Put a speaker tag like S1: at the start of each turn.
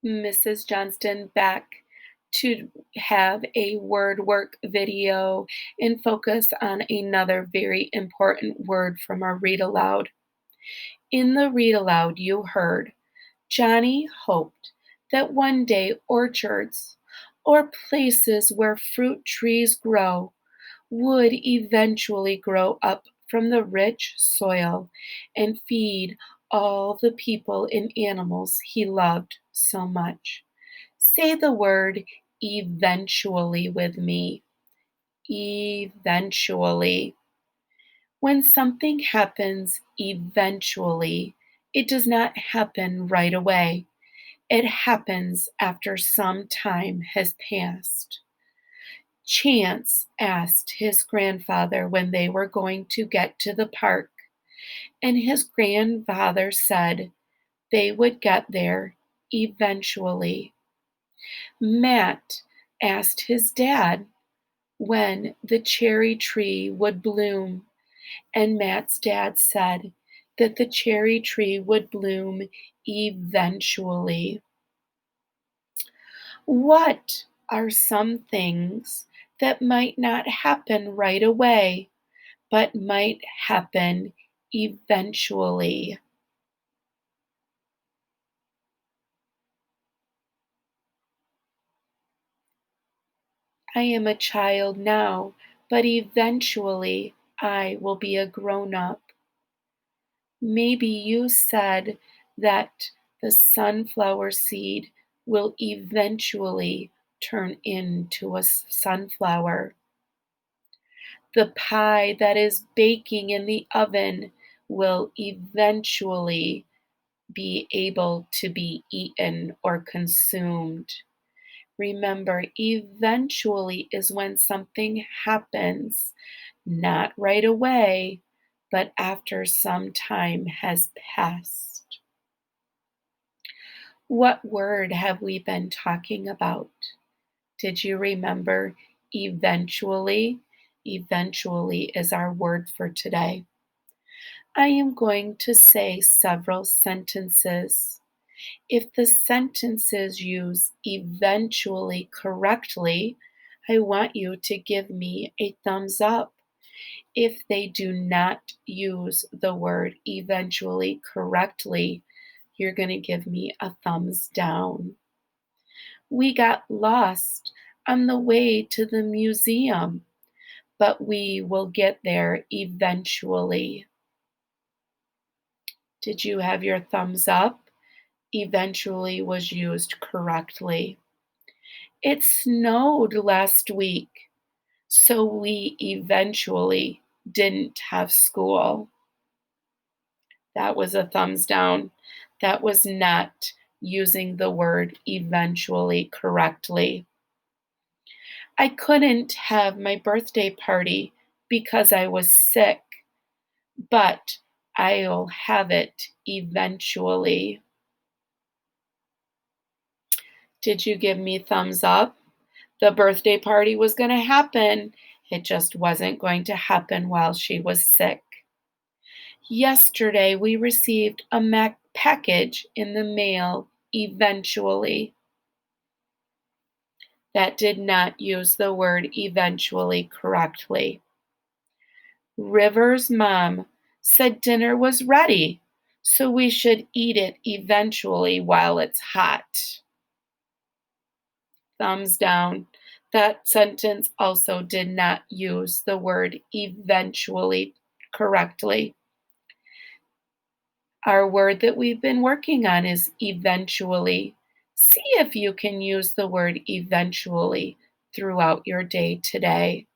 S1: Mrs. Johnston back to have a word work video and focus on another very important word from our read aloud. In the read aloud, you heard Johnny hoped that one day orchards or places where fruit trees grow would eventually grow up from the rich soil and feed all the people and animals he loved so much. Say the word eventually with me. Eventually. When something happens eventually, it does not happen right away. It happens after some time has passed. Chance asked his grandfather when they were going to get to the park, and his grandfather said they would get there eventually. Matt asked his dad when the cherry tree would bloom, and Matt's dad said that the cherry tree would bloom eventually. What are some things that might not happen right away, but might happen eventually? I am a child now, but eventually I will be a grown up. Maybe you said that the sunflower seed will eventually turn into a sunflower. The pie that is baking in the oven will eventually be able to be eaten or consumed. Remember, eventually is when something happens, not right away, but after some time has passed. What word have we been talking about? Did you remember eventually? Eventually is our word for today. I am going to say several sentences. If the sentences use eventually correctly, I want you to give me a thumbs up. If they do not use the word eventually correctly, you're going to give me a thumbs down. We got lost on the way to the museum, but we will get there eventually. Did you have your thumbs up? Eventually was used correctly. It snowed last week, so we eventually didn't have school. That was a thumbs down. That was not using the word eventually correctly. I couldn't have my birthday party because I was sick, but I'll have it eventually. Did you give me thumbs up? The birthday party was going to happen. It just wasn't going to happen while she was sick. Yesterday, we received a package in the mail eventually. That did not use the word eventually correctly. River's mom said dinner was ready, so we should eat it eventually while it's hot. Thumbs down. That sentence also did not use the word eventually correctly. Our word that we've been working on is eventually. See if you can use the word eventually throughout your day today.